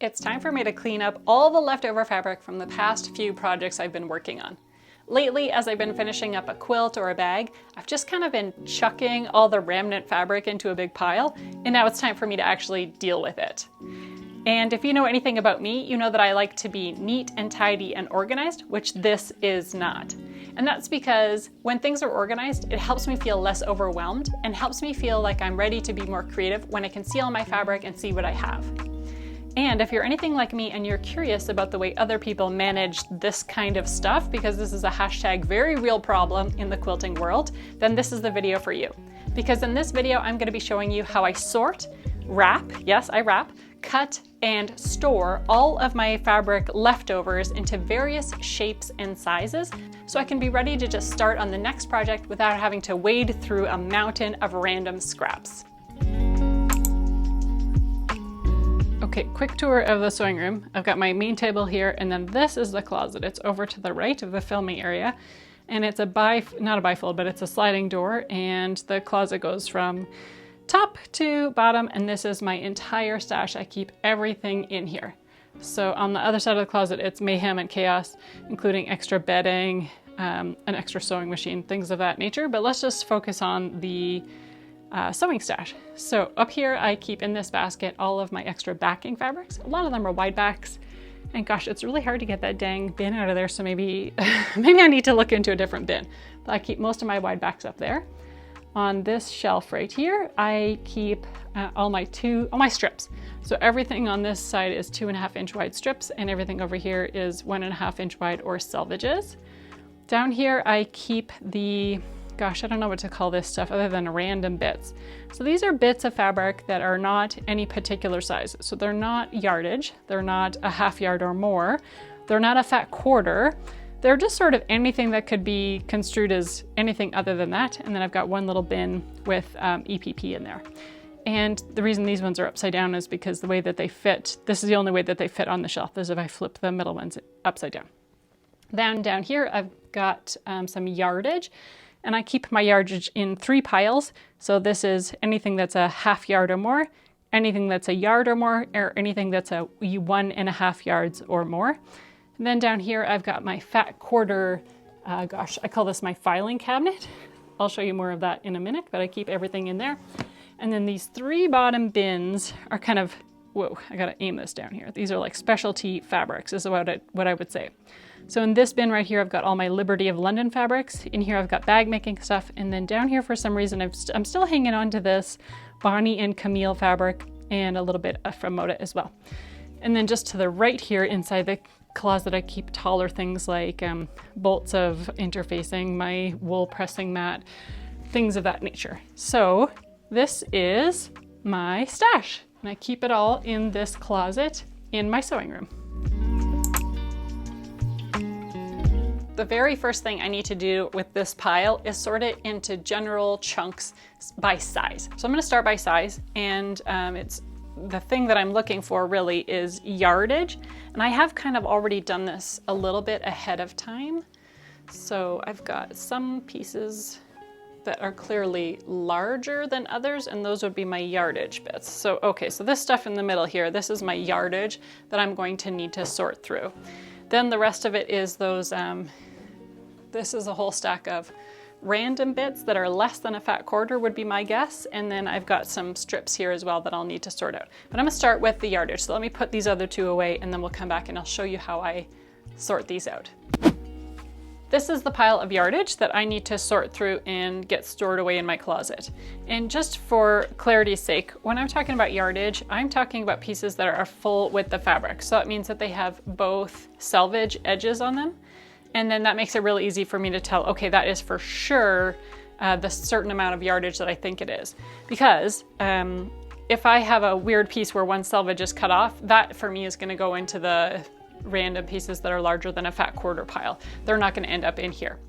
It's time for me to clean up all the leftover fabric from the past few projects I've been working on. Lately, as I've been finishing up a quilt or a bag, I've just kind of been chucking all the remnant fabric into a big pile, and now it's time for me to actually deal with it. And if you know anything about me, you know that I like to be neat and tidy and organized, which this is not. And that's because when things are organized, it helps me feel less overwhelmed and helps me feel like I'm ready to be more creative when I can see all my fabric and see what I have. And if you're anything like me and you're curious about the way other people manage this kind of stuff, because this is a hashtag very real problem in the quilting world, then this is the video for you. Because in this video, I'm going to be showing you how I sort, wrap, yes, I wrap, cut, and store all of my fabric leftovers into various shapes and sizes so I can be ready to just start on the next project without having to wade through a mountain of random scraps. Okay, quick tour of the sewing room. I've got my main table here, and then this is the closet. It's over to the right of the filming area, and it's not a bifold, but it's a sliding door, and the closet goes from top to bottom, and this is my entire stash. I keep everything in here. So on the other side of the closet, it's mayhem and chaos, including extra bedding, an extra sewing machine, things of that nature. But let's just focus on the sewing stash. So up here, I keep in this basket all of my extra backing fabrics. A lot of them are wide backs, and gosh, it's really hard to get that dang bin out of there. So maybe I need to look into a different bin. But I keep most of my wide backs up there. On this shelf right here, I keep all my strips. So everything on this side is 2.5 inch wide strips, and everything over here is 1.5 inch wide or selvages. Down here, I keep the, gosh, I don't know what to call this stuff other than random bits. So these are bits of fabric that are not any particular size. So they're not yardage, they're not a half yard or more, they're not a fat quarter. They're just sort of anything that could be construed as anything other than that. And then I've got one little bin with EPP in there. And the reason these ones are upside down is because the way that they fit, this is the only way that they fit on the shelf, is if I flip the middle ones upside down. Then down here, I've got some yardage, and I keep my yardage in 3 piles. So this is anything that's a half yard or more, anything that's a yard or more, or anything that's a 1.5 yards or more. And then down here, I've got my fat quarter, gosh, I call this my filing cabinet. I'll show you more of that in a minute, but I keep everything in there. And then these 3 bottom bins are kind of, whoa, I gotta aim this down here. These are like specialty fabrics, is what I would say. So in this bin right here, I've got all my Liberty of London fabrics. In here, I've got bag making stuff. And then down here, for some reason, I'm still hanging on to this Bonnie and Camille fabric and a little bit from Moda as well. And then just to the right here inside the closet, I keep taller things like bolts of interfacing, my wool pressing mat, things of that nature. So this is my stash, and I keep it all in this closet in my sewing room. The very first thing I need to do with this pile is sort it into general chunks by size. So I'm going to start by size, and it's the thing that I'm looking for really is yardage. And I have kind of already done this a little bit ahead of time. So I've got some pieces that are clearly larger than others, and those would be my yardage bits. So, okay, so this stuff in the middle here, this is my yardage that I'm going to need to sort through. Then the rest of it is those, this is a whole stack of random bits that are less than a fat quarter would be my guess. And then I've got some strips here as well that I'll need to sort out. But I'm gonna start with the yardage. So let me put these other 2 away, and then we'll come back and I'll show you how I sort these out. This is the pile of yardage that I need to sort through and get stored away in my closet. And just for clarity's sake, when I'm talking about yardage, I'm talking about pieces that are full width of fabric. So that means that they have both selvage edges on them. And then that makes it really easy for me to tell, okay, that is for sure the certain amount of yardage that I think it is. Because if I have a weird piece where one selvage is cut off, that for me is gonna go into the random pieces that are larger than a fat quarter pile. They're not gonna end up in here.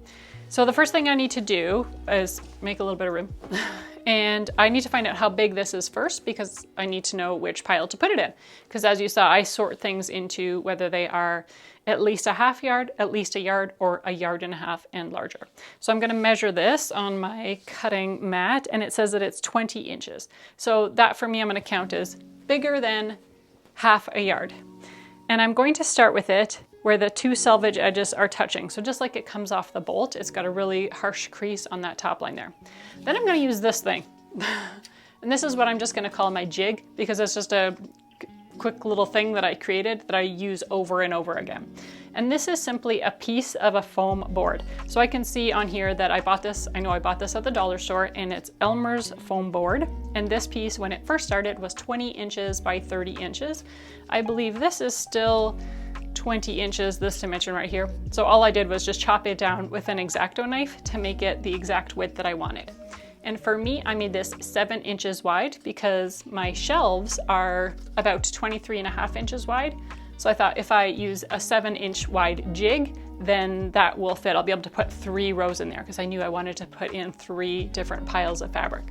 So the first thing I need to do is make a little bit of room. And I need to find out how big this is first, because I need to know which pile to put it in. Because as you saw, I sort things into whether they are at least a half yard, at least a yard, or 1.5 yards and larger. So I'm gonna measure this on my cutting mat, and it says that it's 20 inches. So that for me, I'm gonna count as bigger than half a yard. And I'm going to start with it where the two selvage edges are touching. So just like it comes off the bolt, it's got a really harsh crease on that top line there. Then I'm going to use this thing. And this is what I'm just going to call my jig, because it's just a quick little thing that I created that I use over and over again. And this is simply a piece of a foam board. So I can see on here that I bought this, I know I bought this at the dollar store, and it's Elmer's foam board. And this piece, when it first started, was 20 inches by 30 inches. I believe this is still 20 inches, this dimension right here. So all I did was just chop it down with an X-Acto knife to make it the exact width that I wanted. And for me, I made this 7 inches wide because my shelves are about 23.5 inches wide. So I thought if I use a 7-inch wide jig, then that will fit. I'll be able to put 3 rows in there because I knew I wanted to put in 3 different piles of fabric.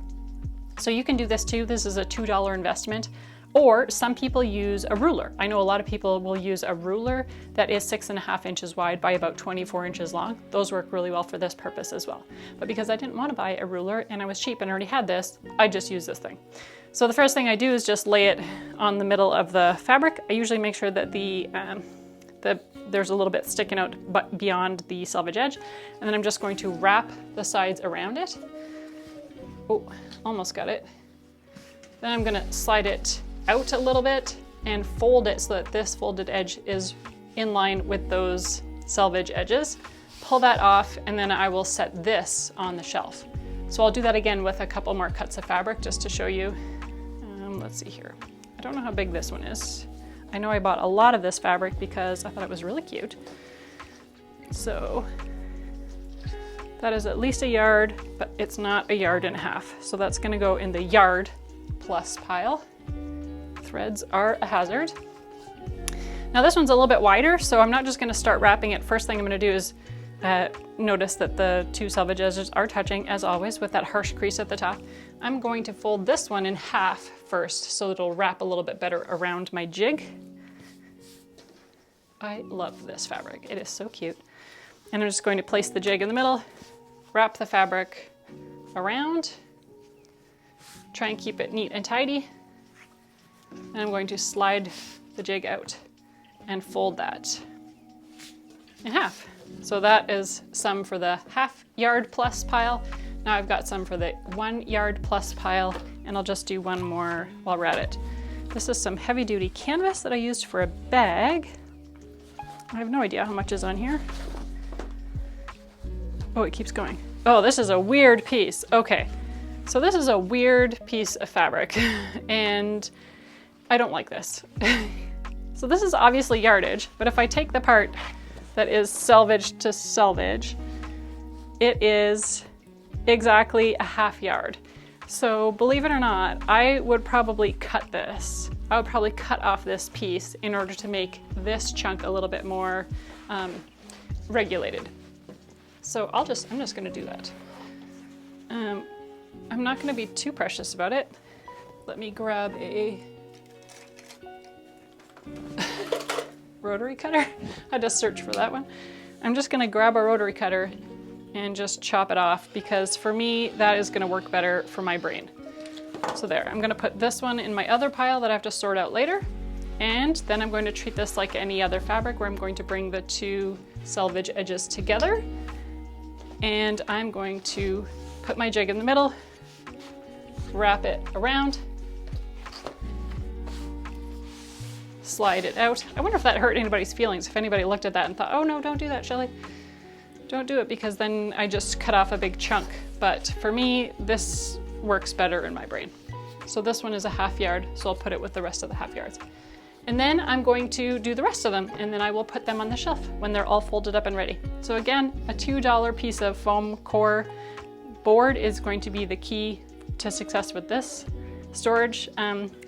So you can do this too. This is a $2 investment. Or some people use a ruler. I know a lot of people will use a ruler that is 6.5 inches wide by about 24 inches long. Those work really well for this purpose as well. But because I didn't want to buy a ruler and I was cheap and already had this, I just use this thing. So the first thing I do is just lay it on the middle of the fabric. I usually make sure that there's a little bit sticking out but beyond the selvage edge. And then I'm just going to wrap the sides around it. Oh, almost got it. Then I'm gonna slide it out a little bit and fold it so that this folded edge is in line with those selvage edges. Pull that off, and then I will set this on the shelf. So I'll do that again with a couple more cuts of fabric just to show you. Let's see here. I don't know how big this one is. I know I bought a lot of this fabric because I thought it was really cute. So that is at least a yard, but it's not 1.5 yards. So that's gonna go in the yard plus pile. Threads are a hazard. Now this one's a little bit wider, so I'm not just going to start wrapping it. First thing I'm going to do is notice that the two selvage edges are touching, as always, with that harsh crease at the top. I'm going to fold this one in half first so it'll wrap a little bit better around my jig. I love this fabric. It is so cute. And I'm just going to place the jig in the middle, wrap the fabric around, try and keep it neat and tidy. And I'm going to slide the jig out and fold that in half. So that is some for the half yard plus pile. Now I've got some for the 1 yard plus pile, and I'll just do one more while we're at it. This is some heavy duty canvas that I used for a bag. I have no idea how much is on here. Oh, it keeps going. Oh, this is a weird piece. Okay, so this is a weird piece of fabric and I don't like this. So this is obviously yardage, but if I take the part that is selvage to selvage, it is exactly a half yard. So believe it or not, I would probably cut this. I would probably cut off this piece in order to make this chunk a little bit more regulated. So I'm just gonna do that. I'm not gonna be too precious about it. Let me grab a rotary cutter. I just searched for that one. I'm just gonna grab a rotary cutter and just chop it off because for me, that is gonna work better for my brain. So there, I'm gonna put this one in my other pile that I have to sort out later. And then I'm going to treat this like any other fabric where I'm going to bring the two selvage edges together. And I'm going to put my jig in the middle, wrap it around, slide it out. I wonder if that hurt anybody's feelings, if anybody looked at that and thought, oh no, don't do that, Shelley. Don't do it, because then I just cut off a big chunk. But for me, this works better in my brain. So this one is a half yard, so I'll put it with the rest of the half yards. And then I'm going to do the rest of them, and then I will put them on the shelf when they're all folded up and ready. So again, a $2 piece of foam core board is going to be the key to success with this storage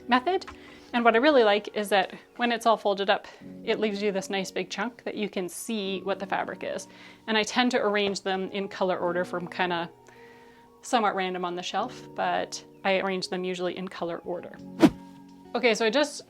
method. And what I really like is that when it's all folded up, it leaves you this nice big chunk that you can see what the fabric is. And I tend to arrange them in color order from kind of somewhat random on the shelf, but I arrange them usually in color order. Okay, so I just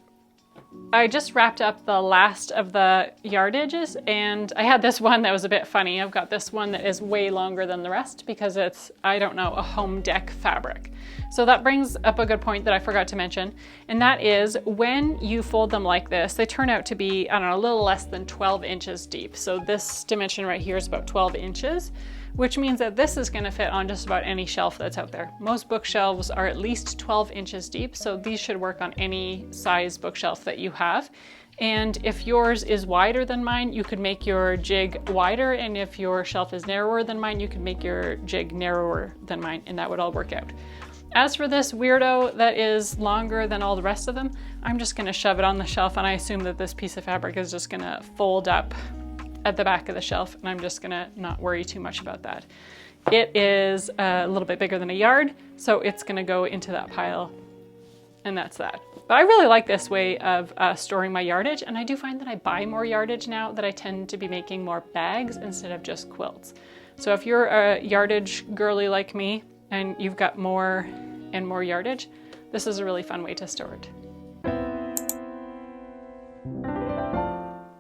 I just wrapped up the last of the yardages, and I had this one that was a bit funny. I've got this one that is way longer than the rest because it's, I don't know, a home deck fabric. So that brings up a good point that I forgot to mention, and that is when you fold them like this, they turn out to be, I don't know, a little less than 12 inches deep. So this dimension right here is about 12 inches, which means that this is going to fit on just about any shelf that's out there. Most bookshelves are at least 12 inches deep, so these should work on any size bookshelf that you have. And if yours is wider than mine, you could make your jig wider, and if your shelf is narrower than mine, you could make your jig narrower than mine, and that would all work out. As for this weirdo that is longer than all the rest of them, I'm just going to shove it on the shelf, and I assume that this piece of fabric is just going to fold up at the back of the shelf, and I'm just going to not worry too much about that. It is a little bit bigger than a yard, so it's going to go into that pile, and that's that. But I really like this way of storing my yardage, and I do find that I buy more yardage now, that I tend to be making more bags instead of just quilts. So if you're a yardage girly like me, and you've got more and more yardage, this is a really fun way to store it.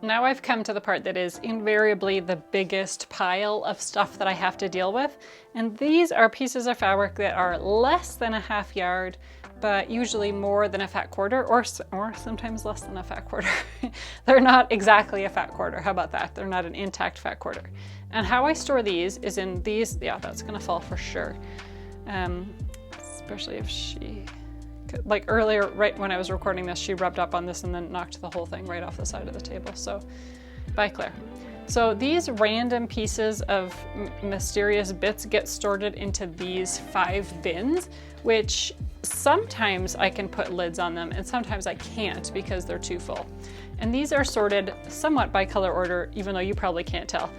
Now I've come to the part that is invariably the biggest pile of stuff that I have to deal with. And these are pieces of fabric that are less than a half yard, but usually more than a fat quarter, or sometimes less than a fat quarter. They're not exactly a fat quarter. How about that? They're not an intact fat quarter. And how I store these is in these, yeah, that's gonna fall for sure. Especially if she, like earlier, right when I was recording this, she rubbed up on this and then knocked the whole thing right off the side of the table. So, bye Claire. So these random pieces of mysterious bits get sorted into these 5 bins, which sometimes I can put lids on them and sometimes I can't because they're too full. And these are sorted somewhat by color order, even though you probably can't tell.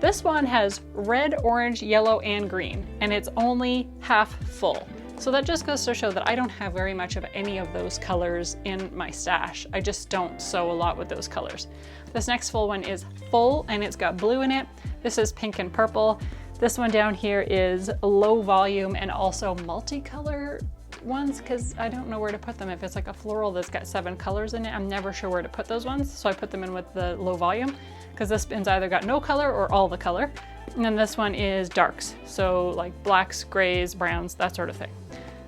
This one has red, orange, yellow, and green, and it's only half full. So that just goes to show that I don't have very much of any of those colors in my stash. I just don't sew a lot with those colors. This next full one is full, and it's got blue in it. This is pink and purple. This one down here is low volume and also multicolor ones, because I don't know where to put them. If it's like a floral that's got 7 colors in it, I'm never sure where to put those ones. So I put them in with the low volume, because this bin's either got no color or all the color. And then this one is darks, so like blacks, grays, browns, that sort of thing.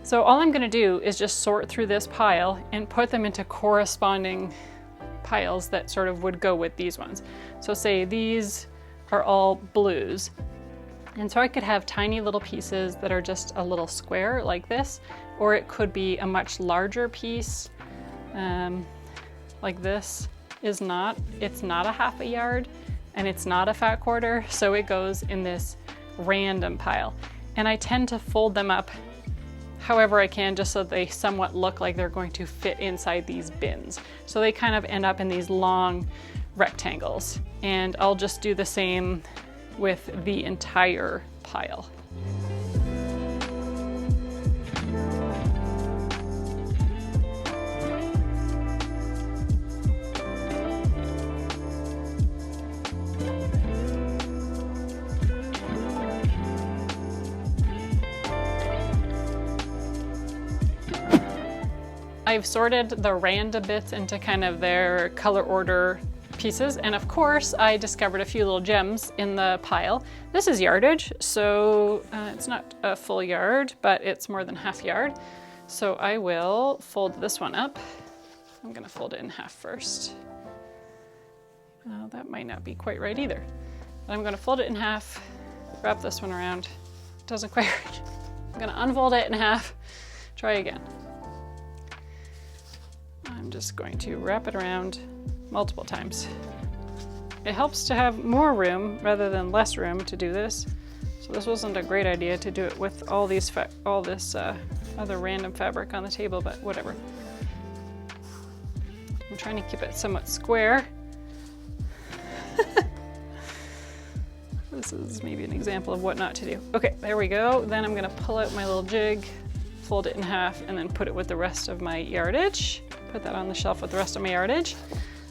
So all I'm gonna do is just sort through this pile and put them into corresponding piles that sort of would go with these ones. So say these are all blues. And so I could have tiny little pieces that are just a little square like this, or it could be a much larger piece like this. It's not a half a yard and it's not a fat quarter, so it goes in this random pile. And I tend to fold them up however I can, just so they somewhat look like they're going to fit inside these bins. So they kind of end up in these long rectangles. And I'll just do the same with the entire pile. I've sorted the random bits into kind of their color order pieces, and of course I discovered a few little gems in the pile. This is yardage, so it's not a full yard, but it's more than half yard. So I will fold this one up. I'm gonna fold it in half first. That might not be quite right either. But I'm gonna fold it in half, wrap this one around. It doesn't quite reach. I'm gonna unfold it in half, try again. I'm just going to wrap it around multiple times. It helps to have more room rather than less room to do this. So this wasn't a great idea to do it with all this other random fabric on the table, but whatever. I'm trying to keep it somewhat square. This is maybe an example of what not to do. Okay, there we go. Then I'm gonna pull out my little jig, fold it in half, and then put it with the rest of my yardage. Put that on the shelf with the rest of my yardage.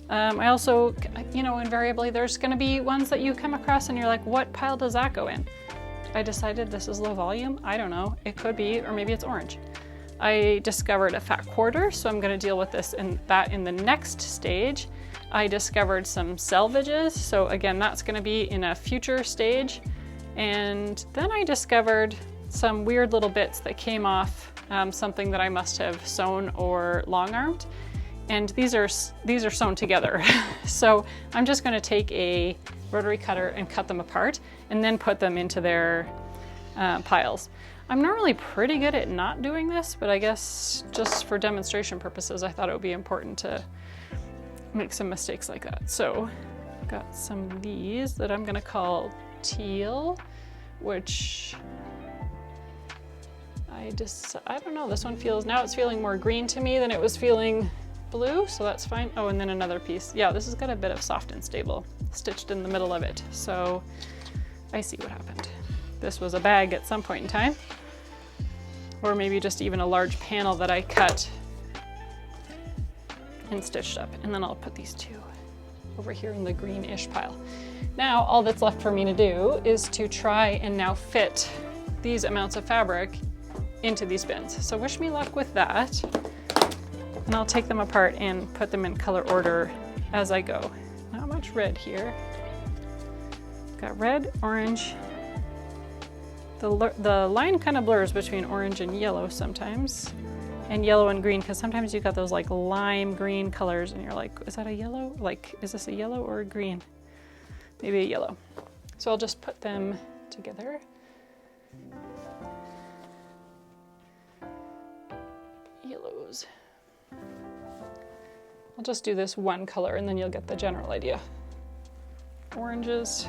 I also, you know, invariably there's gonna be ones that you come across and you're like, what pile does that go in? I decided this is low volume. I don't know, it could be, or maybe it's orange. I discovered a fat quarter, so I'm going to deal with this in the next stage. I discovered some selvages, so again, that's going to be in a future stage. And then I discovered some weird little bits that came off something that I must have sewn or long-armed. And these are sewn together. So I'm just going to take a rotary cutter and cut them apart and then put them into their piles. I'm normally pretty good at not doing this, but I guess just for demonstration purposes, I thought it would be important to make some mistakes like that. So I've got some of these that I'm going to call teal, which I don't know, this one now it's feeling more green to me than it was feeling blue, so that's fine. Oh, and then another piece. Yeah, this has got a bit of soft and stable stitched in the middle of it, so I see what happened. This was a bag at some point in time, or maybe just even a large panel that I cut and stitched up. And then I'll put these two over here in the greenish pile. Now all that's left for me to do is to try and now fit these amounts of fabric into these bins. So wish me luck with that. And I'll take them apart and put them in color order as I go. Not much red here. Got red, orange. The line kind of blurs between orange and yellow sometimes, and yellow and green, because sometimes you got those like lime green colors and you're like, is that a yellow? Like, is this a yellow or a green? Maybe a yellow. So I'll just put them together. Yellows. I'll just do this one color and then you'll get the general idea. Oranges.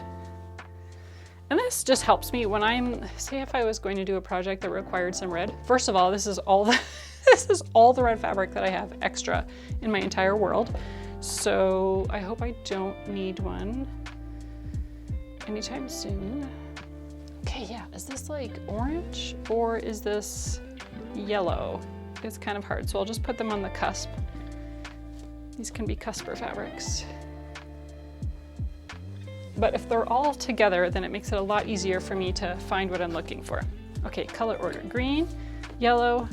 And this just helps me when say if I was going to do a project that required some red. First of all, this is all the red fabric that I have extra in my entire world. So I hope I don't need one anytime soon. Okay, yeah, is this like orange or is this yellow? It's kind of hard, so I'll just put them on the cusp. These can be cusper fabrics. But if they're all together, then it makes it a lot easier for me to find what I'm looking for. Okay, color order: green, yellow,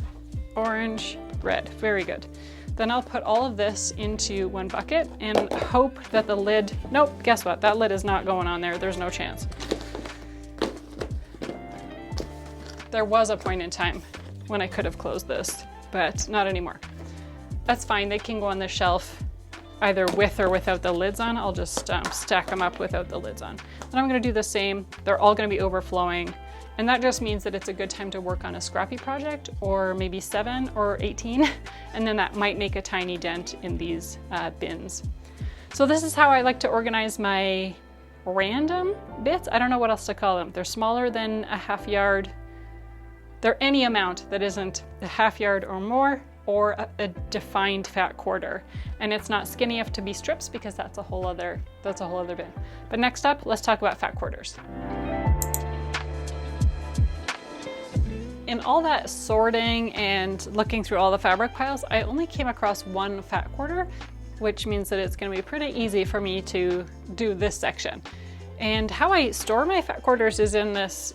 orange, red. Very good. Then I'll put all of this into one bucket and hope that the lid, nope, guess what? That lid is not going on there. There's no chance. There was a point in time when I could have closed this, but not anymore. That's fine, they can go on the shelf either with or without the lids on. I'll just stack them up without the lids on. Then I'm gonna do the same. They're all gonna be overflowing. And that just means that it's a good time to work on a scrappy project, or maybe 7 or 18. And then that might make a tiny dent in these bins. So this is how I like to organize my random bits. I don't know what else to call them. They're smaller than a ½ yard. They're any amount that isn't a ½ yard or more, or a defined fat quarter. And it's not skinny enough to be strips because that's a whole other bin. But next up, let's talk about fat quarters. In all that sorting and looking through all the fabric piles, I only came across one fat quarter, which means that it's gonna be pretty easy for me to do this section. And how I store my fat quarters is in this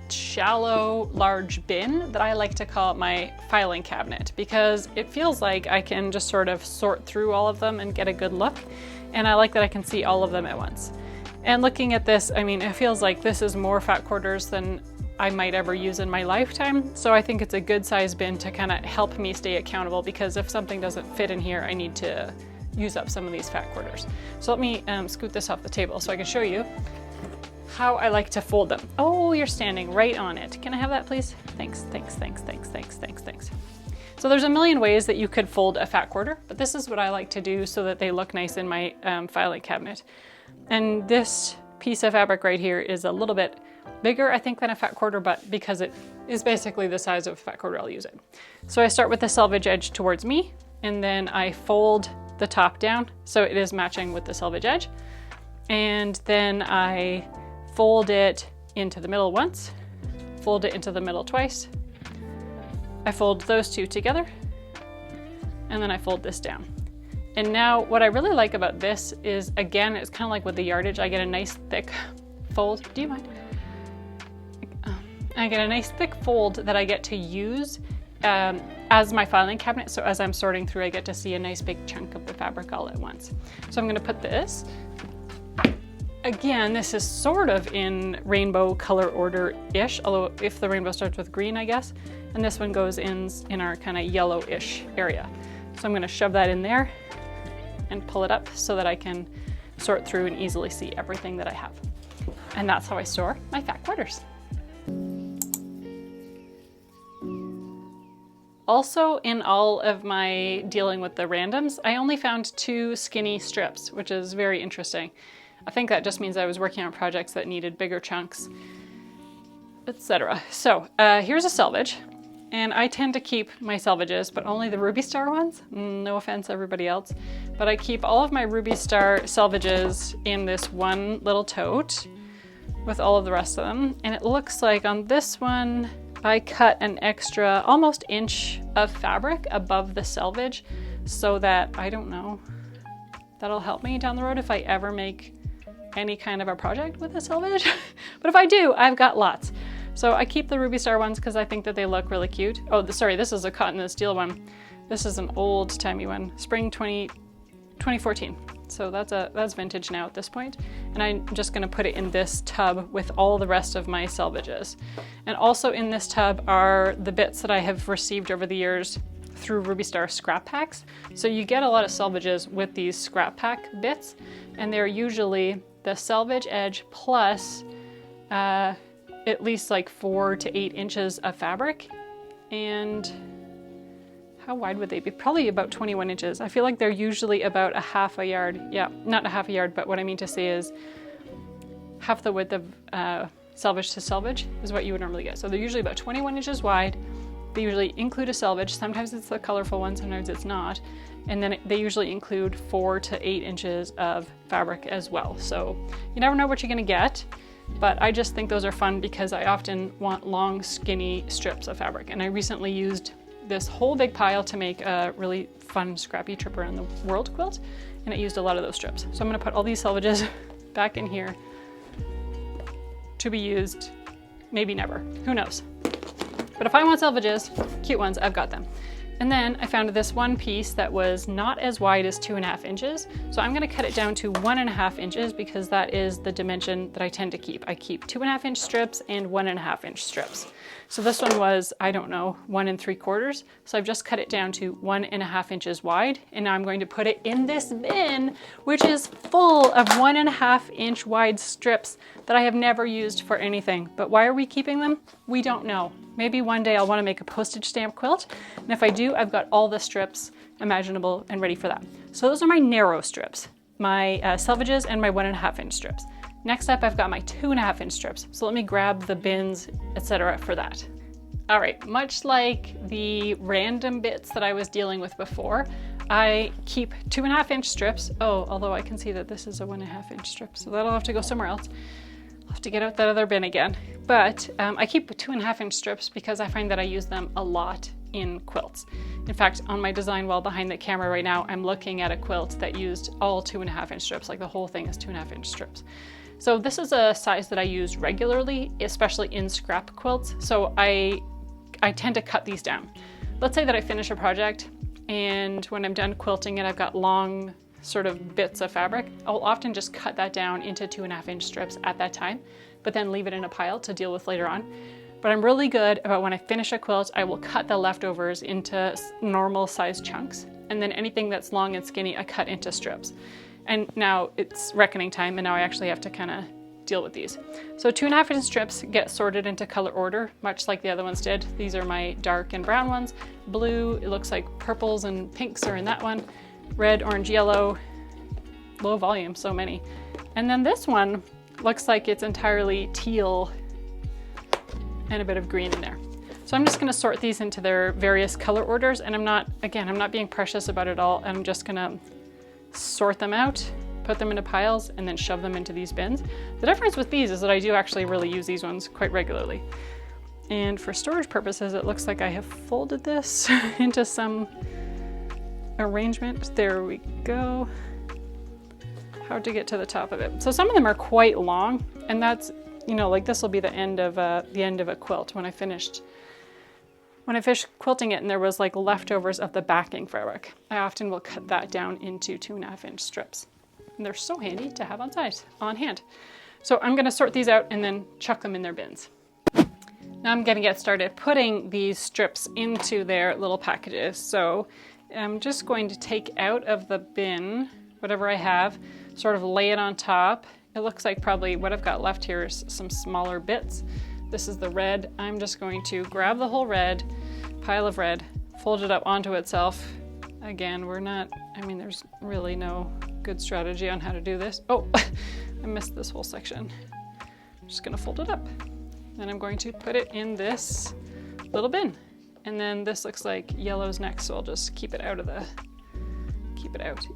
shallow, large bin that I like to call my filing cabinet, because it feels like I can just sort of sort through all of them and get a good look. And I like that I can see all of them at once. And looking at this, I mean, it feels like this is more fat quarters than I might ever use in my lifetime. So I think it's a good size bin to kind of help me stay accountable, because if something doesn't fit in here, I need to use up some of these fat quarters. So let me scoot this off the table so I can show you how I like to fold them. Oh, you're standing right on it. Can I have that, please? Thanks, thanks, thanks, thanks, thanks, thanks, thanks. So there's a million ways that you could fold a fat quarter, but this is what I like to do so that they look nice in my filing cabinet. And this piece of fabric right here is a little bit bigger, I think, than a fat quarter, but because it is basically the size of a fat quarter, I'll use it. So I start with the selvage edge towards me, and then I fold the top down so it is matching with the selvage edge. And then I fold it into the middle once, fold it into the middle twice. I fold those two together, and then I fold this down. And now what I really like about this is, again, it's kind of like with the yardage, I get a nice thick fold. Do you mind? I get a nice thick fold that I get to use as my filing cabinet, so as I'm sorting through, I get to see a nice big chunk of the fabric all at once. So I'm gonna put this, again, this is sort of in rainbow color order-ish, although if the rainbow starts with green, I guess, and this one goes in our kind of yellow-ish area. So I'm gonna shove that in there and pull it up so that I can sort through and easily see everything that I have. And that's how I store my fat quarters. Also, in all of my dealing with the randoms, I only found 2 skinny strips, which is very interesting. I think that just means I was working on projects that needed bigger chunks, etc. So here's a selvage, and I tend to keep my selvages, but only the Ruby Star ones. No offense, everybody else, but I keep all of my Ruby Star selvages in this one little tote with all of the rest of them. And it looks like on this one, I cut an extra almost inch of fabric above the selvage so that, I don't know, that'll help me down the road if I ever make any kind of a project with a selvage. But if I do, I've got lots. So I keep the Ruby Star ones because I think that they look really cute. Oh, sorry, this is a cotton and steel one. This is an old-timey one, spring 2014. So that's vintage now at this point. And I'm just gonna put it in this tub with all the rest of my selvages. And also in this tub are the bits that I have received over the years through Ruby Star scrap packs. So you get a lot of selvages with these scrap pack bits, and they're usually the selvage edge plus at least like 4 to 8 inches of fabric. And how wide would they be? Probably about 21 inches. I feel like they're usually about a half a yard. Yeah, not a half a yard, but what I mean to say is half the width of selvage to selvage is what you would normally get. So they're usually about 21 inches wide. They usually include a selvage. Sometimes it's the colorful one, sometimes it's not. And then they usually include 4 to 8 inches of fabric as well. So you never know what you're gonna get, but I just think those are fun because I often want long, skinny strips of fabric. And I recently used this whole big pile to make a really fun scrappy trip around the world quilt, and it used a lot of those strips. So I'm gonna put all these selvages back in here to be used, maybe never, who knows. But if I want selvages, cute ones, I've got them. And then I found this one piece that was not as wide as 2.5 inches. So I'm gonna cut it down to 1.5 inches because that is the dimension that I tend to keep. I keep 2.5 inch strips and 1.5 inch strips. So this one was, I don't know, 1 3/4. So I've just cut it down to 1.5 inches wide. And now I'm going to put it in this bin, which is full of 1.5 inch wide strips that I have never used for anything. But why are we keeping them? We don't know. Maybe one day I'll want to make a postage stamp quilt. And if I do, I've got all the strips imaginable and ready for that. So those are my narrow strips, my selvages and my 1.5 inch strips. Next up, I've got my 2.5 inch strips. So let me grab the bins, etc. for that. All right, much like the random bits that I was dealing with before, I keep 2.5 inch strips. Oh, although I can see that this is a 1.5 inch strip, so that'll have to go somewhere else. I'll have to get out that other bin again. But I keep 2.5 inch strips because I find that I use them a lot in quilts. In fact, on my design wall behind the camera right now, I'm looking at a quilt that used all 2.5 inch strips, like the whole thing is 2.5 inch strips. So this is a size that I use regularly, especially in scrap quilts. So I tend to cut these down. Let's say that I finish a project and when I'm done quilting it, I've got long sort of bits of fabric. I'll often just cut that down into 2.5 inch strips at that time, but then leave it in a pile to deal with later on. But I'm really good about when I finish a quilt, I will cut the leftovers into normal size chunks. And then anything that's long and skinny, I cut into strips. And now it's reckoning time, and now I actually have to kind of deal with these. So 2.5 inch strips get sorted into color order, much like the other ones did. These are my dark and brown ones. Blue, it looks like purples and pinks are in that one. Red, orange, yellow, low volume, so many. And then this one looks like it's entirely teal and a bit of green in there. So I'm just gonna sort these into their various color orders, and I'm not being precious about it all. I'm just gonna sort them out, put them into piles, and then shove them into these bins. The difference with these is that I do actually really use these ones quite regularly. And for storage purposes, it looks like I have folded this into some arrangement. There we go. How to get to the top of it. So some of them are quite long, and that's, you know, like this will be the end of a quilt when I finished when I finished quilting it and there was like leftovers of the backing fabric, I often will cut that down into 2.5-inch strips. And they're so handy to have on hand. So I'm gonna sort these out and then chuck them in their bins. Now I'm gonna get started putting these strips into their little packages. So I'm just going to take out of the bin whatever I have, sort of lay it on top. It looks like probably what I've got left here is some smaller bits. This is the red. I'm just going to grab the whole red, pile of red, fold it up onto itself. Again, there's really no good strategy on how to do this. Oh, I missed this whole section. I'm just gonna fold it up. Then I'm going to put it in this little bin. And then this looks like yellow's next, so I'll just keep it out.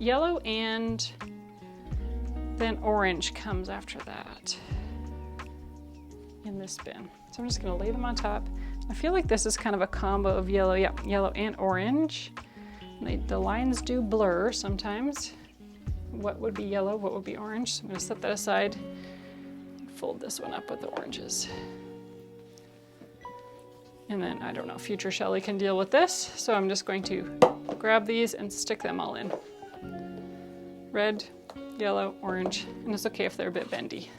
Yellow, and then orange comes after that in this bin. So I'm just gonna lay them on top. I feel like this is kind of a combo of yellow and orange. The lines do blur sometimes. What would be yellow, what would be orange? So I'm gonna set that aside and fold this one up with the oranges. And then, I don't know, future Shelly can deal with this. So I'm just going to grab these and stick them all in. Red, yellow, orange, and it's okay if they're a bit bendy.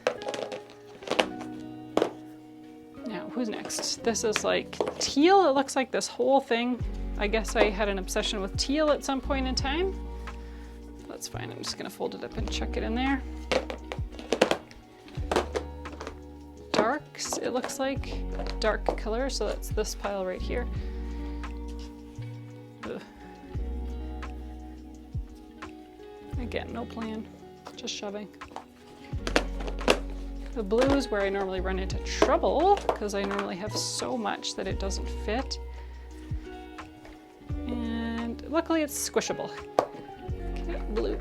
Now, who's next? This is like teal. It looks like this whole thing. I guess I had an obsession with teal at some point in time. That's fine, I'm just gonna fold it up and chuck it in there. Darks, it looks like, dark color, so that's this pile right here. Ugh. Again, no plan, just shoving. The blue is where I normally run into trouble because I normally have so much that it doesn't fit. And luckily it's squishable. Okay, blue.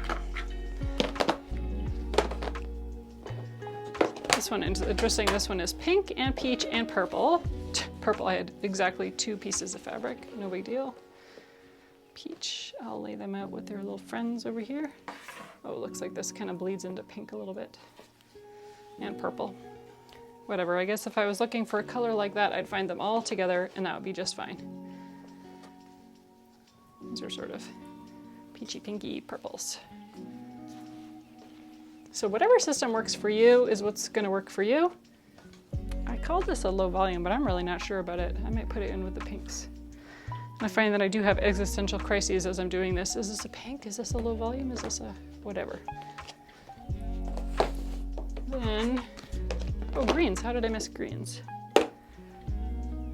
This one is interesting. This one is pink and peach and purple. Purple, I had exactly 2 pieces of fabric, no big deal. Peach, I'll lay them out with their little friends over here. Oh, it looks like this kind of bleeds into pink a little bit. And purple. Whatever, I guess if I was looking for a color like that, I'd find them all together and that would be just fine. These are sort of peachy pinky purples. So whatever system works for you is what's gonna work for you. I called this a low volume, but I'm really not sure about it. I might put it in with the pinks. I find that I do have existential crises as I'm doing this. Is this a pink? Is this a low volume? Is this a whatever? Then, oh, greens. How did I miss greens? I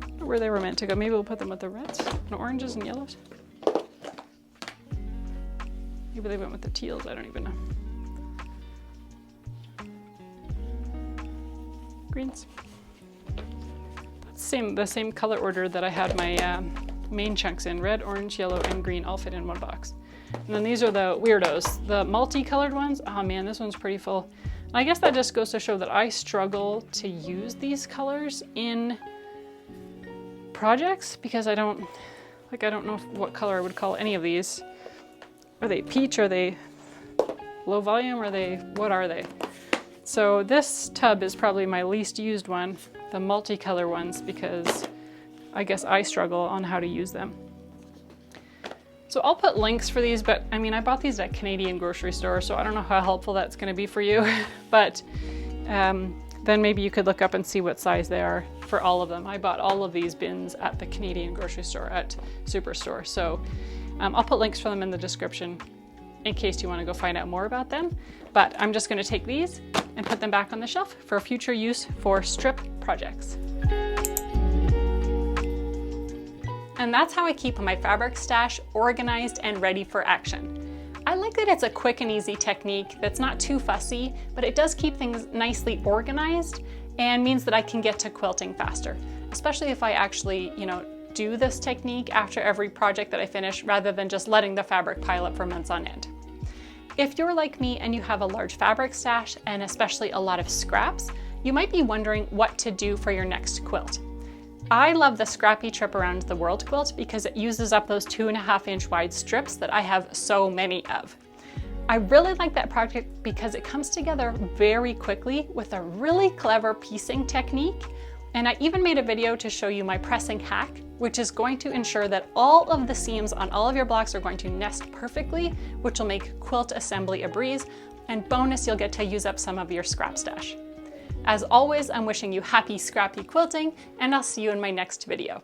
don't know where they were meant to go. Maybe we'll put them with the reds and oranges and yellows. Maybe they went with the teals. I don't even know. Greens. That's the same color order that I had my main chunks in. Red, orange, yellow, and green all fit in one box. And then these are the weirdos, the multicolored ones. Oh man, this one's pretty full. I guess that just goes to show that I struggle to use these colors in projects because I don't know what color I would call any of these. Are they peach? Are they low volume? What are they? So this tub is probably my least used one, the multicolor ones, because I guess I struggle on how to use them. So I'll put links for these, but I mean, I bought these at Canadian grocery store, so I don't know how helpful that's gonna be for you, but then maybe you could look up and see what size they are for all of them. I bought all of these bins at the Canadian grocery store at Superstore. So I'll put links for them in the description in case you wanna go find out more about them. But I'm just gonna take these and put them back on the shelf for future use for strip projects. And that's how I keep my fabric stash organized and ready for action. I like that it's a quick and easy technique that's not too fussy, but it does keep things nicely organized and means that I can get to quilting faster, especially if I actually, do this technique after every project that I finish rather than just letting the fabric pile up for months on end. If you're like me and you have a large fabric stash and especially a lot of scraps, you might be wondering what to do for your next quilt. I love the Scrappy Trip Around the World quilt because it uses up those 2.5-inch wide strips that I have so many of. I really like that project because it comes together very quickly with a really clever piecing technique. And I even made a video to show you my pressing hack which is going to ensure that all of the seams on all of your blocks are going to nest perfectly, which will make quilt assembly a breeze. And bonus, you'll get to use up some of your scrap stash. As always, I'm wishing you happy scrappy quilting, and I'll see you in my next video.